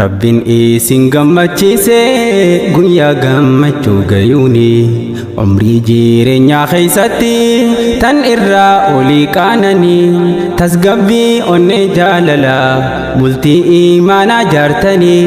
Rabbin isin gammachiise guyyaa gammachuu gayuuni umrii jireenyaa keessatti tan irraa olii qaananii tasgabbii onnee jaalala bultii imaanaa jaartanii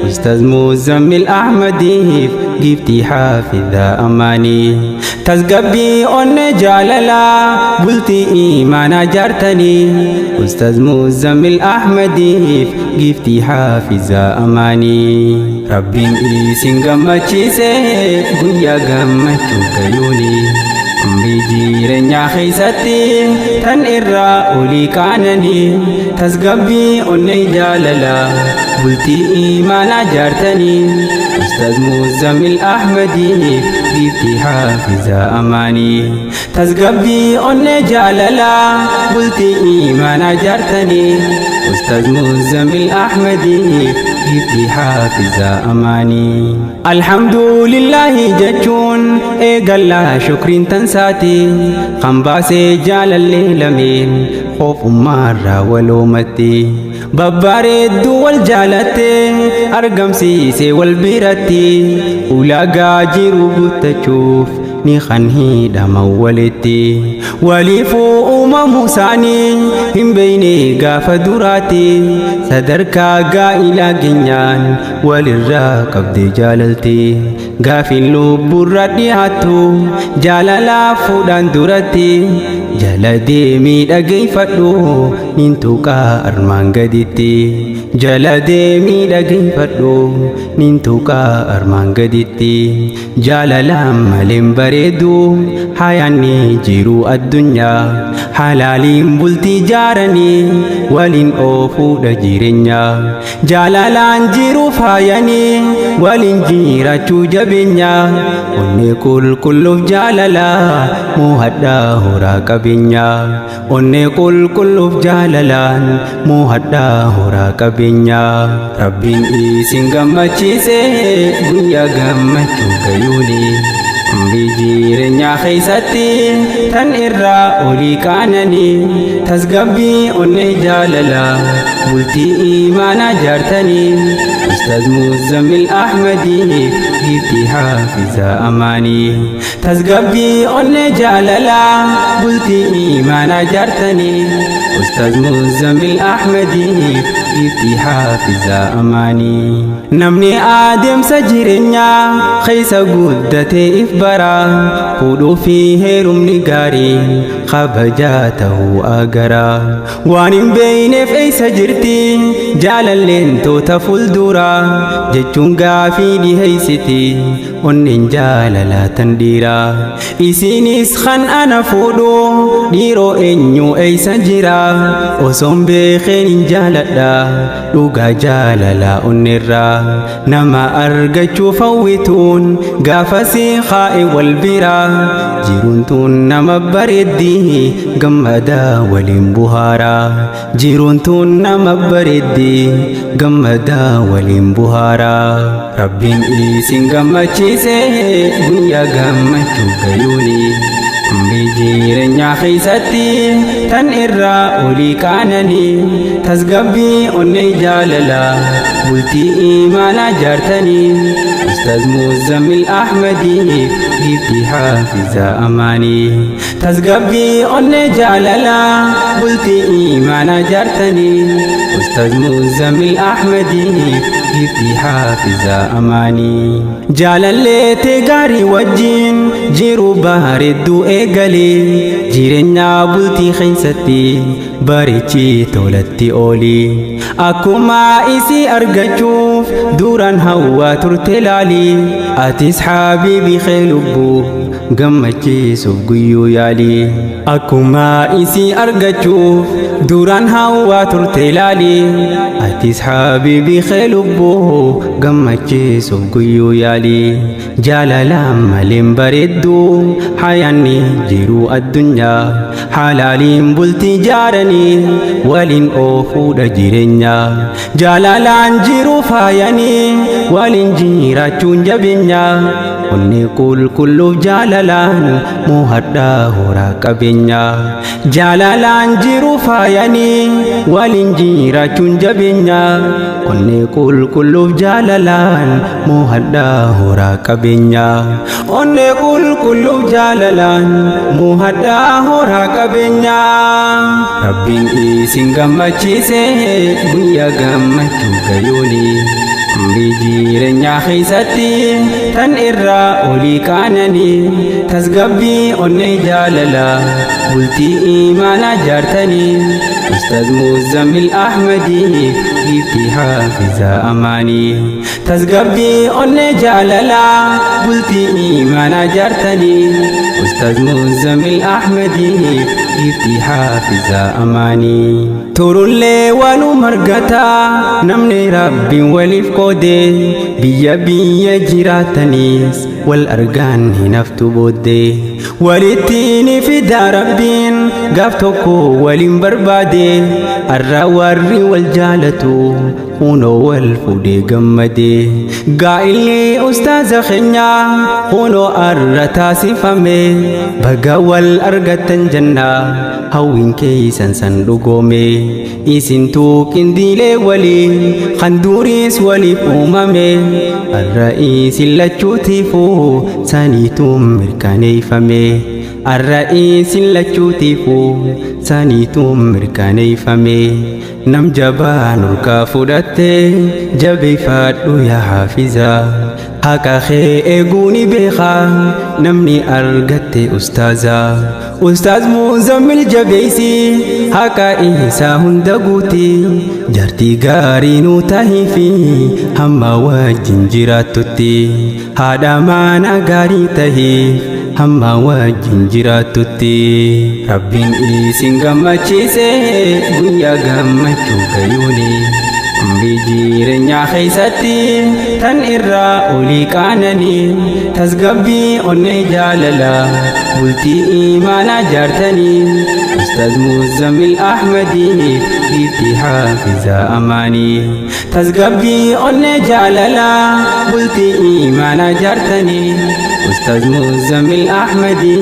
Ustaz Muzammil Ahmadiif giftii haafidha amaanii tasgabbii onnee jaalala bultii imaanaa jaartanii Ustaz Muzammil Ahmadiif giftii haafidha amaanii Rabbiin isin gammachiise guyyaa gammachuu gayuuni umrii jireenyaa keessatti tan irraa olii qaananii tasgabbii onnee jaalala bultii imaanaa jaartanii Ustaz Muzammil Ahmadiif giftii haafidha amaanii tasgabbii onnee jaalala bultii imaanaa jaartanii Ustaz Muzammil Ahmadiif giftii haafidha amaanii Alhamdulillahi jechuun eegallaa shukriin tansaati kan baasee jaalallee lameen qoofummaarraa waloomatti babbareedduu wal jaalatte argamsiise wal biratti ulaagaa jiru guuttachuuf ni kan hidhaman walitti waliifuu uumamuu isaanii hin beeyne gaafa duraatti sadarkaa gaa'ilaa keenyaan walirraa qabdee jaalalti gaafin lubburra dhiyaattu jaalalaa fuudhaan duratti jala deemii dhageeffadhu nin tuqaa armaan gaditti jala deemii dhageeffadhu nin tuqaa armaan gaditti jaalalaan maleen bareedu hayaanni jiru addunyaa halaaliin bultii jaaranii waliin oofuudha jireenya jaalalaan jiru faayanii waliin jiraachuu jabeenya onnee qulqulluuf jaalalaa muhadhaa horaa qabeenya onnee qulqulluuf jaalalaan muhadhaa horaa qabeenya Rabbiin isin gammachiise guyyaa gammachuu gayuuni umrii jireenyaa keessatti tan irraa olii qaananii tasgabbii onnee jaalala bultii imaanaa jaartanii Ustaz Muzammil Ahmadiif giftii haafidha amaanii tasgabbii onnee jaalala bultii imaanaa jaartanii Ustaz Muzammil Ahmadiif giftii haafidha amaanii namni adeemsa jireenyaa keessa guddatee if bara fuudhuu fi heerumni gaarii kabajaa ta'uu agara waan hin beeyneef eessa jirti jaalalleen toota fuuldura jechuun gaafii dhiheessiti onneen jaalalaa tan dhiira isinis kan ana fuudhu dhiiroo eenyu eessa jira osoon beekeen hin jaaladha dhugaa jaalalaa onneerraa nama argachuuf hawwituun gaafasii kaa'e wal bira jiruun tun nama bareeddi gammadaa waliin buhaara jiruun tun nama bareeddi gammadaa waliin buhaara Rabbiin isin gammachiise guyyaa gammachuu gayuuni umrii jireenyaa keessatti tan irraa olii qaananii tasgabbii onnee jaalala bultii imaanaa jaartanii Ustaz Muzammil Ahmadiif giftii haafidha amaanii tasgabbii onnee jaalala bultii imaanaa jaartanii Ustaz Muzammil Ahmadiif giftii haafidha amaanii jaalallee gaarii wajjin jiru bareedduu eegalee jireenyaa bultii keessatti bareechi tolatti oolii akkuma isii argachuuf duraan hawwaa turte laali atis habiibii kee lubbuu gammachiisuuf guyyuu yaali akkuma isii argachuuf duraan hawwaa turte laali atis habiibii kee lubbuu gammachiisuuf guyyuu yaali jaalalaan maleen bareedduu hayaanni jiru addunyaa halaaliin bultii jaaranii waliin oofuudha jireenya jaalalaan jiru faayanii waliin jiraachuun jabeenya onni qulqulluuf jaalalaan muhadhaa horaa qabeenya jaalalaan jiru faayanii waliin jiraachuun jabeenya onni qulqulluuf jaalalaan muhadhaa horaa qabeenya onni qulqulluuf jaalalaan muhadhaa horaa qabeenya rabbiin isin gammachiise guyyaa gammachuu gayooni umrii jireenyaa keessatti tan irraa olii qaananii tasgabbii onnee jaalala bultii imaanaa jaartanii Ustaz Muzammil Ahmadi giiftii haafizaa amaanii tasgabbii onnee jaalala bultii imaanaa jaartanii Ustaz Muzammil Ahmadi giiftii haafizaa amaanii turullee waanuu margataa namni rabbiin waliif qoode biyya jiraatanis wal argaan hin haftu booddee walittiin fidaa rabbiin gaaf tokko waliin barbaade arra warri wal jaalatu hunoo wal fuudhee gammade gaa'illi ustaaza keenya hunoo arra taasifame baga wal argattan jannaa hawwiin keessan san dhugoome isintuu qindiilee waliin kan duriis waliif uumame arra isin lachuutiifuu saniituun mirkaneeffame arra isin lachuutiifuu saniituun mirkaneeffame nam jabaan urkaa fudhatte jabeeffadhu yaa haafizaa haqa kee eeguuni beekaa namni argatte Ustaaz Muzammil jabeeysi haqa isaa hunda guuti jaartii gaarii nuu tahiifi hamma wajjin jiraattutti haadha mana gaarii tahiif hamma wajjin jiraattutti rabbiin isin gammachiise guyyaa gammachuu gayooni umrii jireenyaa keessatti tan irraa olii qaananii tasgabbii onnee jaalala bultii imaanaa jaartanii Ustaz Muzammil Ahmadi giiftii haafizaa amaanii tasgabbii onnee jaalala bultii imaanaa jaartanii Ustaz Muzammil Ahmadi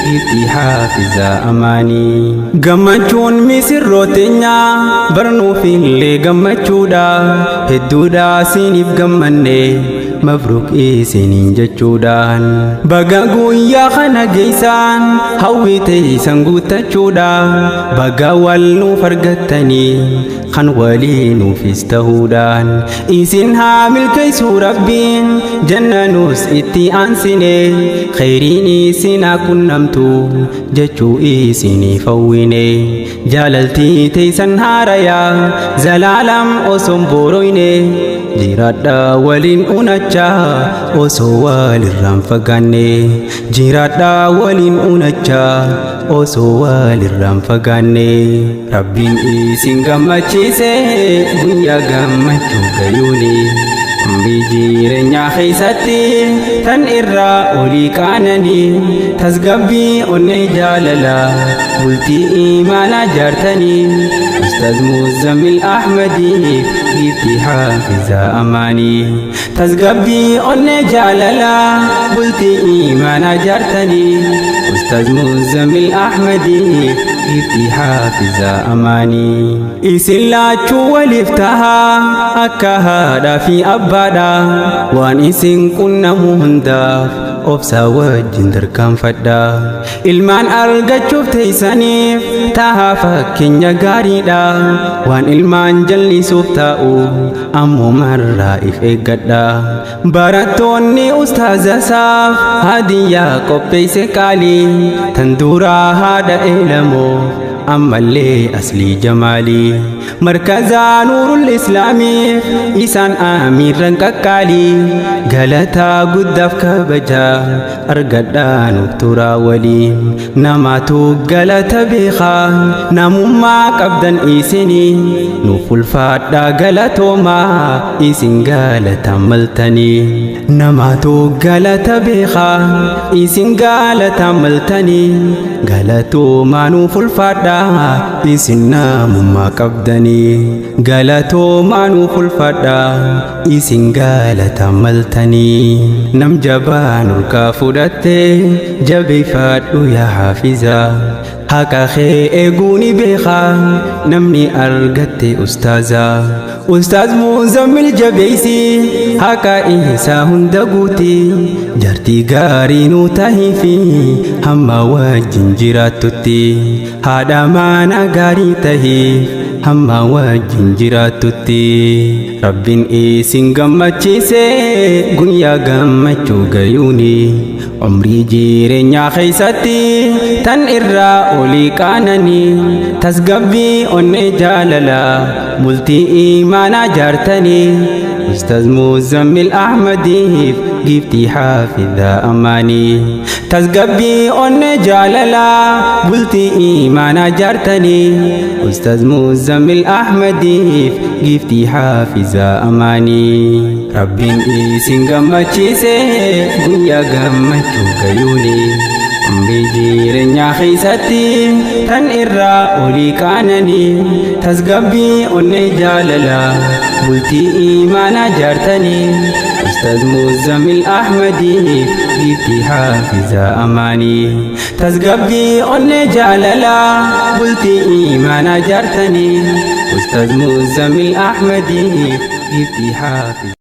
giiftii haafizaa amaanii gammachuun misirrooteenya barnuufillee gammachuudha hedduudha siiniif gammanne mabruuk isiniin jechuudhaan baga guyyaa kana geessaan hawwii teessan guuttachuudha baga wal nuuf argattanii kan walii nuufis ta'uudhaan isin haa milkeessuu rabbiin janna nuus itti aansine khayriin isin haa qunnamtu jechuu isiniif hawwine jaalaltii teessan haarayaa zalaalam osoon booroyne jiraadha waliin unachaa osoo walirraan fagaanne jiraadha waliin unachaa osoo walirraan fagaanne rabbiin isin gammachiise guyyaa gammachuu gayooni umrii jireenyaa keessatti tan irraa olii qaananii tasgabbii onnee jaalala bultii imaanaa jaartanii Ustaz Muzammil Ahmadi giiftii haafizaa amaanii tasgabbii onnee jaalala bultii imaanaa jaartanii Ustaz Muzammil Ahmadi giiftii haafizaa amaanii isin laachuu waliif tahaa akka haadhaa fi abbaadha waan isin qunnamu hundaaf obsa wajjin tarkaanfadha ilmaan argachuuf teessaniif tahaa fakkeenya gaariidha waan ilmaan jallisuuf ta'u ammoo marraa if eeggadha barattoonni ustaazasaaf hadiyyaa qopheesse qaalii tan duraa haadha eelamoo ammallee aslii jamaalii markazaa nuurul islaamiif isaan amiirran qaqqaalii galataa guddaaf kabajaa argadhaa nuuf turaa walii namaatu galata beekaa namummaa qabdan isinii nuuf ulfaadhaa galatoomaa isin galataan maltanii namaatu galata beekaa isin galataan maltanii galatoomaa nuuf ulfaadhaa isin namummaa qabdan qabdanii galatoomaa nuuf ulfadha isin galata maltanii nam jabaa nurkaa fudhatte jabeeffadhu yaa haafiza haqa kee eeguuni beeka namni argatte ustaaza ustaaz Muzammil jabeeysi haqa isaa hunda guuti jartii gaarii nu tahiifi hamma wajjin jiraattutti haadha mana gaarii tahiif hamma wajjin jiraattutti rabbiin isin gammachiise guyyaa gammachuu gayuuni umrii jireenyaa keessatti tan irraa olii qaananii tasgabbii onnee jaalala bultii imaanaa jaartanii Ustaaz Muzammil Ahmadiif giftii haafidha amaanii tasgabbii onnee jaalala bultii imaanaa jaartanii Ustaaz Muzammil Ahmadiif giftii haafidha amaanii rabbiin isin gammachiise guyyaa gammachuu gayuuni umrii jireenyaa keessatti tan irraa olii qaananii tasgabbii onnee jaalala bultii imaanaa jaartanii Ustaaz Muzammil Ahmadiif giftii haafidha amaanii tasgabbii onnee jaalala bultii imaanaa jaartanii Ustaaz Muzammil Ahmadiif giftii haafidha